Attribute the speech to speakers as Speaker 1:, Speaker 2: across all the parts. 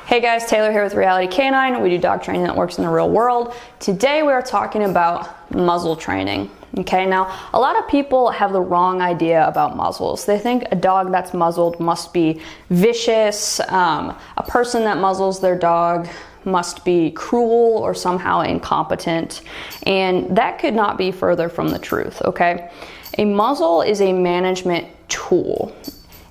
Speaker 1: Hey guys, Taylor here with Reality Canine. We do dog training that works in the real world. Today we are talking about muzzle training. Okay, now a lot of people have the wrong idea about muzzles. They think a dog that's muzzled must be vicious, a person that muzzles their dog must be cruel or somehow incompetent, and that could not be further from the truth, okay? A muzzle is a management tool.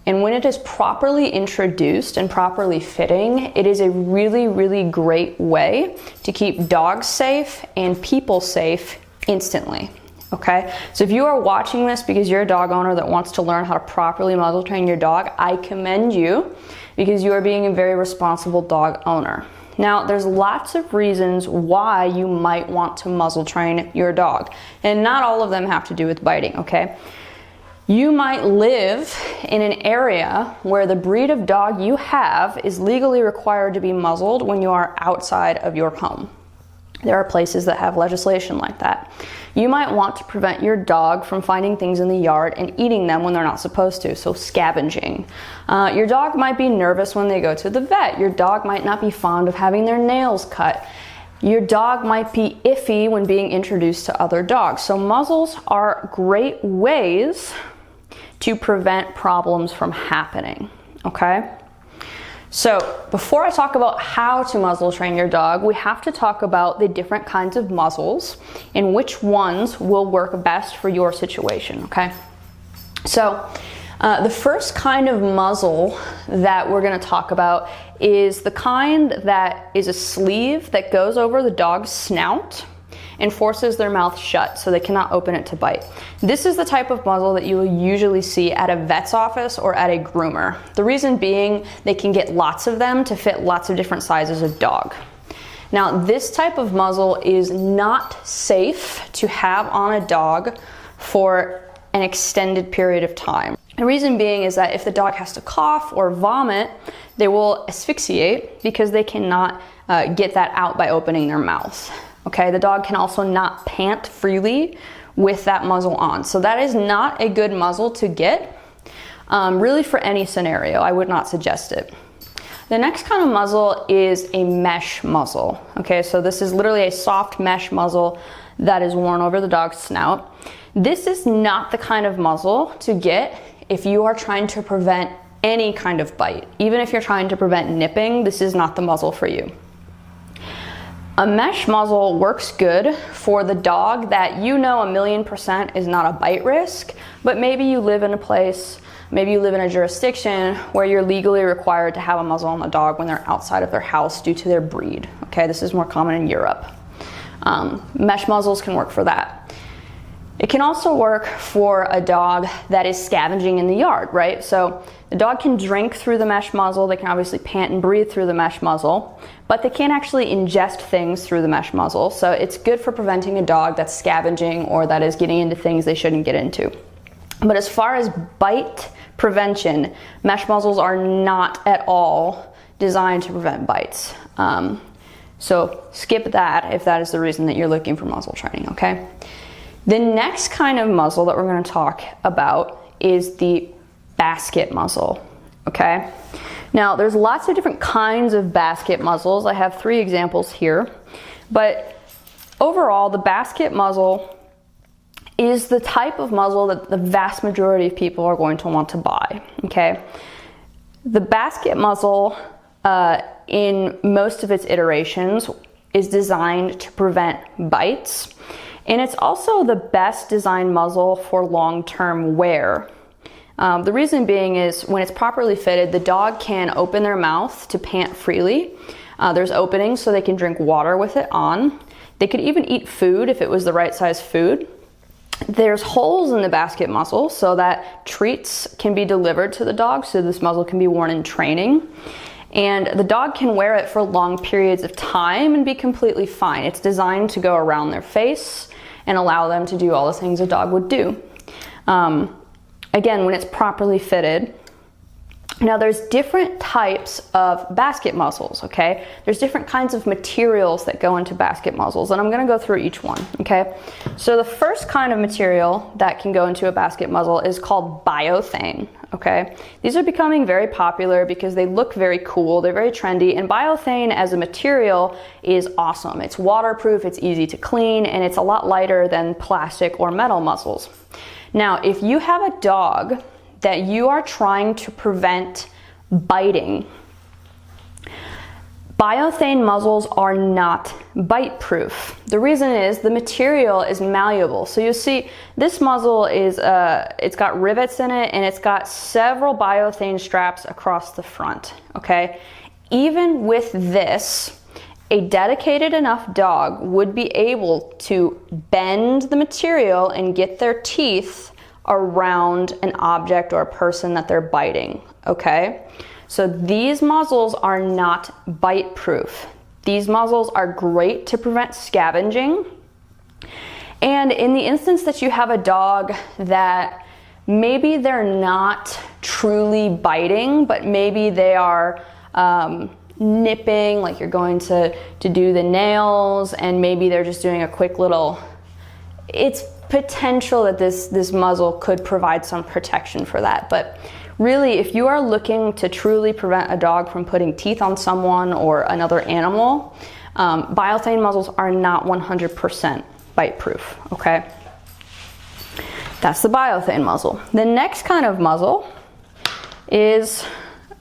Speaker 1: And when it is properly introduced and properly fitting, it is a really, really great way to keep dogs safe and people safe instantly, okay? So if you are watching this because you're a dog owner that wants to learn how to properly muzzle train your dog, I commend you because you are being a very responsible dog owner. Now, there's lots of reasons why you might want to muzzle train your dog, and not all of them have to do with biting, okay? You might live in an area where the breed of dog you have is legally required to be muzzled when you are outside of your home. There are places that have legislation like that. You might want to prevent your dog from finding things in the yard and eating them when they're not supposed to, so scavenging. Your dog might be nervous when they go to the vet. Your dog might not be fond of having their nails cut. Your dog might be iffy when being introduced to other dogs. So muzzles are great ways to prevent problems from happening, okay? So before I talk about how to muzzle train your dog, we have to talk about the different kinds of muzzles and which ones will work best for your situation, okay? So the first kind of muzzle that we're gonna talk about is the kind that is a sleeve that goes over the dog's snout and forces their mouth shut so they cannot open it to bite. This is the type of muzzle that you will usually see at a vet's office or at a groomer. The reason being, they can get lots of them to fit lots of different sizes of dog. Now, this type of muzzle is not safe to have on a dog for an extended period of time. The reason being is that if the dog has to cough or vomit, they will asphyxiate because they cannot get that out by opening their mouth. Okay, the dog can also not pant freely with that muzzle on. So that is not a good muzzle to get, really for any scenario. I would not suggest it. The next kind of muzzle is a mesh muzzle. Okay, so this is literally a soft mesh muzzle that is worn over the dog's snout. This is not the kind of muzzle to get if you are trying to prevent any kind of bite. Even if you're trying to prevent nipping, this is not the muzzle for you. A mesh muzzle works good for the dog that you know 1,000,000% is not a bite risk, but maybe you live in a place, maybe you live in a jurisdiction where you're legally required to have a muzzle on the dog when they're outside of their house due to their breed. Okay, this is more common in Europe. Mesh muzzles can work for that. It can also work for a dog that is scavenging in the yard, right? So the dog can drink through the mesh muzzle, they can obviously pant and breathe through the mesh muzzle, but they can't actually ingest things through the mesh muzzle. So it's good for preventing a dog that's scavenging or that is getting into things they shouldn't get into. But as far as bite prevention, mesh muzzles are not at all designed to prevent bites. So skip that if that is the reason that you're looking for muzzle training, okay? The next kind of muzzle that we're going to talk about is the basket muzzle, okay? Now, there's lots of different kinds of basket muzzles. I have 3 examples here, but overall, the basket muzzle is the type of muzzle that the vast majority of people are going to want to buy, okay? The basket muzzle, in most of its iterations, is designed to prevent bites. And it's also the best designed muzzle for long-term wear. The reason being is when it's properly fitted, the dog can open their mouth to pant freely. There's openings so they can drink water with it on. They could even eat food if it was the right size food. There's holes in the basket muzzle so that treats can be delivered to the dog, so this muzzle can be worn in training. And the dog can wear it for long periods of time and be completely fine. It's designed to go around their face and allow them to do all the things a dog would do. Again, when it's properly fitted, Now there's different types of basket muzzles, okay? There's different kinds of materials that go into basket muzzles, and I'm gonna go through each one, okay? So the first kind of material that can go into a basket muzzle is called biothane, okay? These are becoming very popular because they look very cool, they're very trendy, and biothane as a material is awesome. It's waterproof, it's easy to clean, and it's a lot lighter than plastic or metal muzzles. Now, if you have a dog that you are trying to prevent biting, biothane muzzles are not bite proof. The reason is the material is malleable. So you see this muzzle is, it's got rivets in it and it's got several biothane straps across the front, okay? Even with this, a dedicated enough dog would be able to bend the material and get their teeth around an object or a person that they're biting, okay? So these muzzles are not bite proof. These muzzles are great to prevent scavenging. And in the instance that you have a dog that maybe they're not truly biting, but maybe they are nipping, like you're going to do the nails, and maybe they're just doing a quick little, it's potential that this muzzle could provide some protection for that. But really, if you are looking to truly prevent a dog from putting teeth on someone or another animal, biothane muzzles are not 100% bite proof, okay? That's the biothane muzzle. The next kind of muzzle is,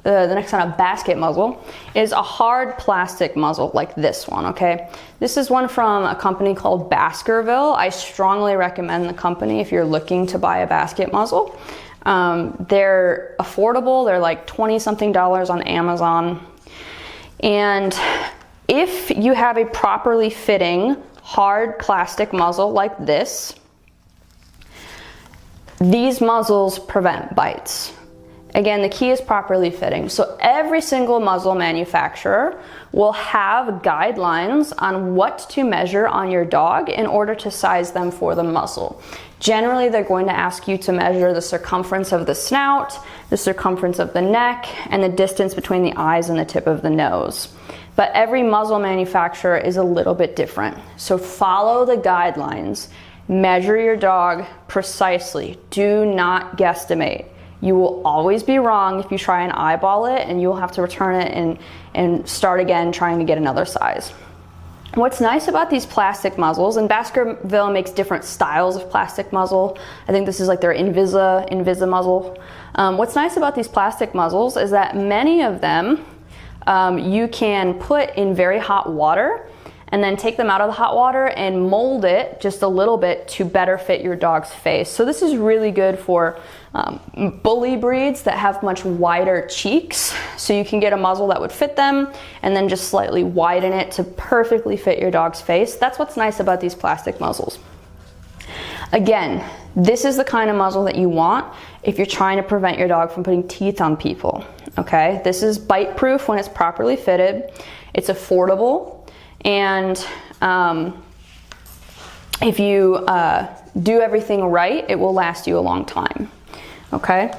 Speaker 1: the next kind of basket muzzle is a hard plastic muzzle like this one, okay? This is one from a company called Baskerville. I strongly recommend the company if you're looking to buy a basket muzzle. They're affordable. They're like $20-something on Amazon. And if you have a properly fitting hard plastic muzzle like this, these muzzles prevent bites. Again, the key is properly fitting. So every single muzzle manufacturer will have guidelines on what to measure on your dog in order to size them for the muzzle. Generally, they're going to ask you to measure the circumference of the snout, the circumference of the neck, and the distance between the eyes and the tip of the nose. But every muzzle manufacturer is a little bit different. So follow the guidelines. Measure your dog precisely. Do not guesstimate. You will always be wrong if you try and eyeball it, and you'll have to return it and start again trying to get another size. What's nice about these plastic muzzles, and Baskerville makes different styles of plastic muzzle. I think this is like their Invisa muzzle. What's nice about these plastic muzzles is that many of them you can put in very hot water and then take them out of the hot water and mold it just a little bit to better fit your dog's face. So this is really good for bully breeds that have much wider cheeks. So you can get a muzzle that would fit them and then just slightly widen it to perfectly fit your dog's face. That's what's nice about these plastic muzzles. Again, this is the kind of muzzle that you want if you're trying to prevent your dog from putting teeth on people, okay? This is bite proof when it's properly fitted. It's affordable. And if you do everything right, it will last you a long time, okay?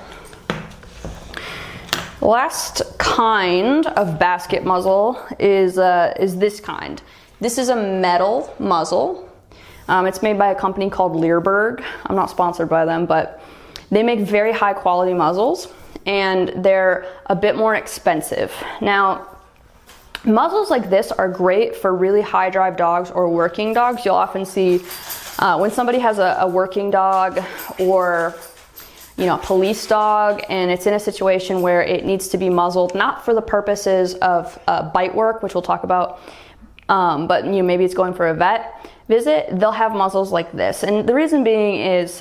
Speaker 1: The last kind of basket muzzle is this kind. This is a metal muzzle. It's made by a company called Learberg. I'm not sponsored by them, but they make very high quality muzzles, and they're a bit more expensive. Now, muzzles like this are great for really high drive dogs or working dogs. You'll often see when somebody has a working dog or a police dog, and it's in a situation where it needs to be muzzled, not for the purposes of bite work, which we'll talk about, but maybe it's going for a vet visit, they'll have muzzles like this. And the reason being is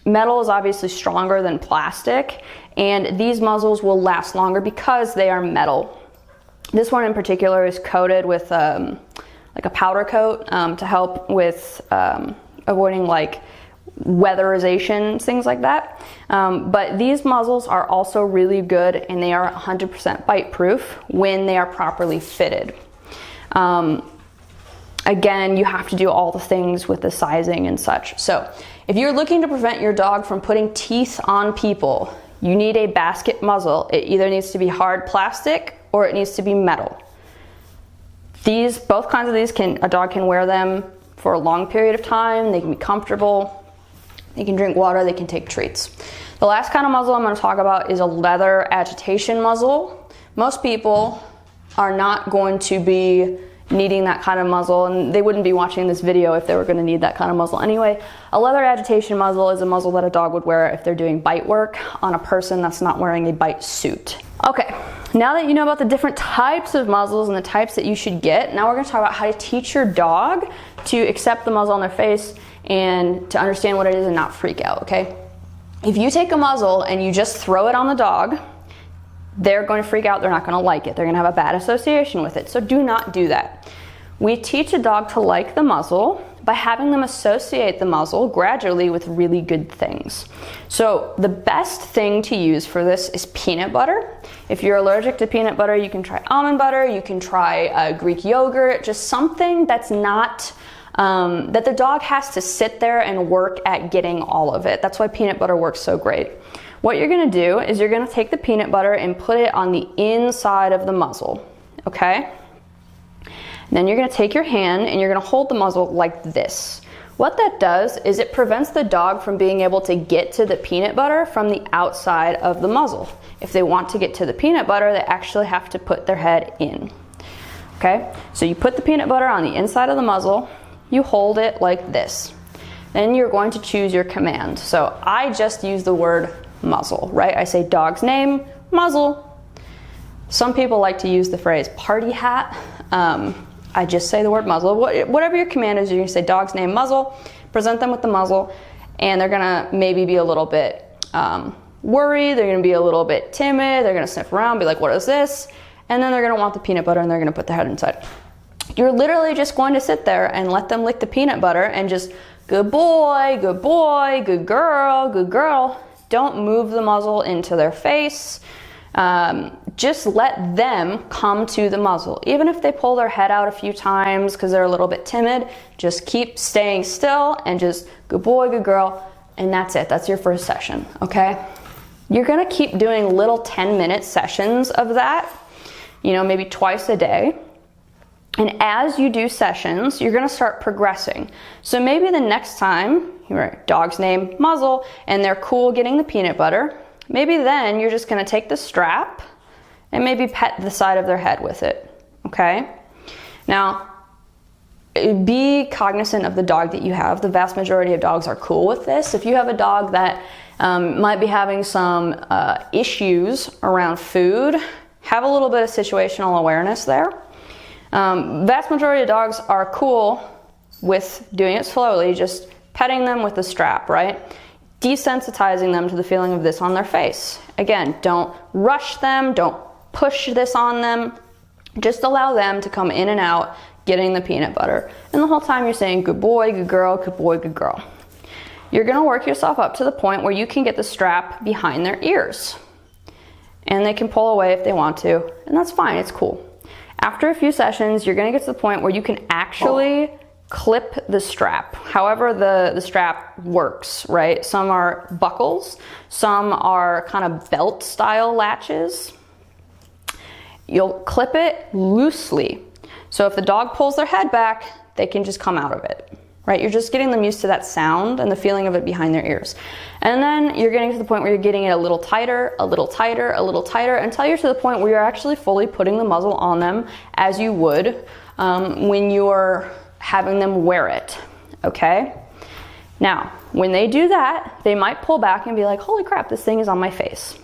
Speaker 1: metal is obviously stronger than plastic, and these muzzles will last longer because they are metal. This one in particular is coated with like a powder coat to help with avoiding like weatherization, things like that. But these muzzles are also really good, and they are 100% bite proof when they are properly fitted. Again, you have to do all the things with the sizing and such. So if you're looking to prevent your dog from putting teeth on people, You need a basket muzzle. It either needs to be hard plastic or it needs to be metal. Both kinds of these, a dog can wear them for a long period of time. They can be comfortable. They can drink water. They can take treats. The last kind of muzzle I'm going to talk about is a leather agitation muzzle. Most people are not going to be needing that kind of muzzle, and they wouldn't be watching this video if they were going to need that kind of muzzle anyway. A leather agitation muzzle is a muzzle that a dog would wear if they're doing bite work on a person that's not wearing a bite suit. Okay, now that you know about the different types of muzzles and the types that you should get, now we're going to talk about how to teach your dog to accept the muzzle on their face and to understand what it is and not freak out, okay? If you take a muzzle and you just throw it on the dog, they're going to freak out, they're not going to like it, they're going to have a bad association with it, so do not do that. We teach a dog to like the muzzle by having them associate the muzzle gradually with really good things. So the best thing to use for this is peanut butter. If you're allergic to peanut butter, you can try almond butter, you can try Greek yogurt, just something that's not that the dog has to sit there and work at getting all of it. That's why peanut butter works so great. What you're gonna do is you're gonna take the peanut butter and put it on the inside of the muzzle, okay? Then you're gonna take your hand and you're gonna hold the muzzle like this. What that does is it prevents the dog from being able to get to the peanut butter from the outside of the muzzle. If they want to get to the peanut butter, they actually have to put their head in, okay? So you put the peanut butter on the inside of the muzzle, you hold it like this. Then you're going to choose your command. So I just use the word muzzle, right? I say dog's name, muzzle. Some people like to use the phrase party hat. I just say the word muzzle. Whatever your command is, you're gonna say dog's name, muzzle, present them with the muzzle, and they're gonna maybe be a little bit worried, they're gonna be a little bit timid, they're gonna sniff around, be like, what is this? And then they're gonna want the peanut butter and they're gonna put their head inside. You're literally just going to sit there and let them lick the peanut butter and just, good boy, good boy, good girl, good girl. Don't move the muzzle into their face. Just let them come to the muzzle. Even if they pull their head out a few times because they're a little bit timid, just keep staying still and just good boy, good girl, and that's it. That's your first session, okay? You're gonna keep doing little 10-minute sessions of that, you know, maybe twice a day. And as you do sessions, you're gonna start progressing. So maybe the next time, your dog's name, muzzle, and they're cool getting the peanut butter, maybe then you're just gonna take the strap and maybe pet the side of their head with it, okay? Now, be cognizant of the dog that you have. The vast majority of dogs are cool with this. If you have a dog that might be having some issues around food, have a little bit of situational awareness there. Vast majority of dogs are cool with doing it slowly, just petting them with the strap, right? Desensitizing them to the feeling of this on their face. Again, don't rush them, don't push this on them. Just allow them to come in and out getting the peanut butter. And the whole time you're saying, good boy, good girl, good boy, good girl. You're gonna work yourself up to the point where you can get the strap behind their ears. And they can pull away if they want to, and that's fine, it's cool. After a few sessions, you're gonna get to the point where you can actually clip the strap. However the strap works, right? Some are buckles, some are kind of belt style latches. You'll clip it loosely. So if the dog pulls their head back, they can just come out of it, right? You're just getting them used to that sound and the feeling of it behind their ears. And then you're getting to the point where you're getting it a little tighter, a little tighter, a little tighter, until you're to the point where you're actually fully putting the muzzle on them as you would when you're having them wear it, okay? Now, when they do that, they might pull back and be like, holy crap, this thing is on my face.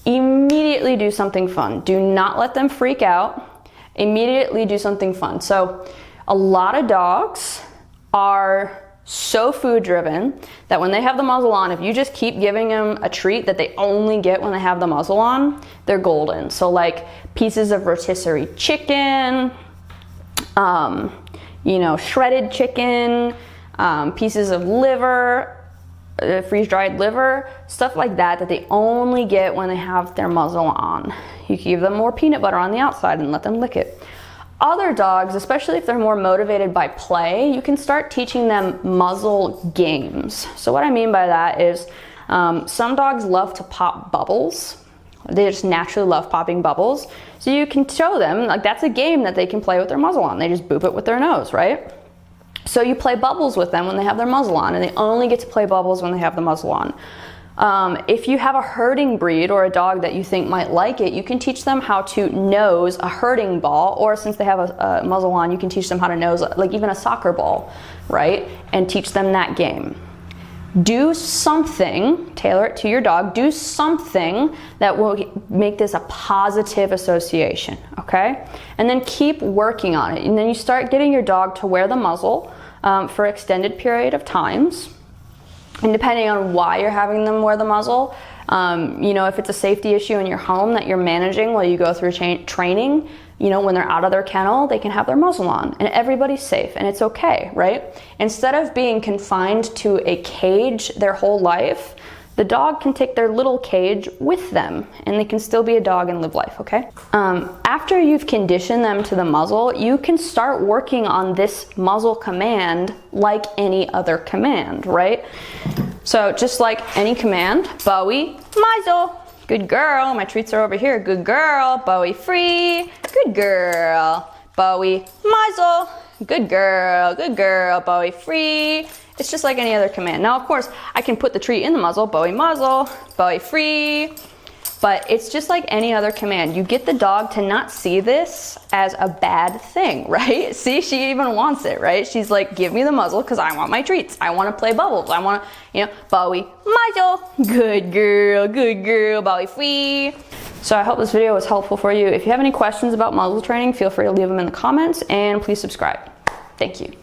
Speaker 1: Immediately do something fun. Do not let them freak out. Immediately do something fun. So a lot of dogs are so food driven that when they have the muzzle on, if you just keep giving them a treat that they only get when they have the muzzle on, they're golden. So like pieces of rotisserie chicken, you know, shredded chicken, pieces of liver, freeze-dried liver, stuff like that that they only get when they have their muzzle on. You can give them more peanut butter on the outside and let them lick it. Other dogs, especially if they're more motivated by play, you can start teaching them muzzle games. So what I mean by that is Some dogs love to pop bubbles. They just naturally love popping bubbles. So you can show them, like that's a game that they can play with their muzzle on. They just boop it with their nose, right? So you play bubbles with them when they have their muzzle on, and they only get to play bubbles when they have the muzzle on. If you have a herding breed or a dog that you think might like it, you can teach them how to nose a herding ball, or since they have a muzzle on, you can teach them how to nose like even a soccer ball, right? And teach them that game. Do something, tailor it to your dog, do something that will make this a positive association, okay? And then keep working on it. And then you start getting your dog to wear the muzzle for an extended period of times. And depending on why you're having them wear the muzzle, you know, if it's a safety issue in your home that you're managing while you go through training, you know, when they're out of their kennel, they can have their muzzle on and everybody's safe and it's okay, right? Instead of being confined to a cage their whole life, the dog can take their little cage with them and they can still be a dog and live life, okay? After you've conditioned them to the muzzle, you can start working on this muzzle command like any other command, right? So just like any command, Bowie, muzzle. Good girl, my treats are over here. Good girl, Bowie free. Good girl, Bowie muzzle. Good girl, Bowie free. It's just like any other command. Now, of course, I can put the treat in the muzzle, Bowie muzzle, Bowie free. But it's just like any other command. You get the dog to not see this as a bad thing, right? See, she even wants it, right? She's like, give me the muzzle because I want my treats. I want to play bubbles. I want to, you know, Bowie muzzle. Good girl, Bowie free. So I hope this video was helpful for you. If you have any questions about muzzle training, feel free to leave them in the comments and please subscribe. Thank you.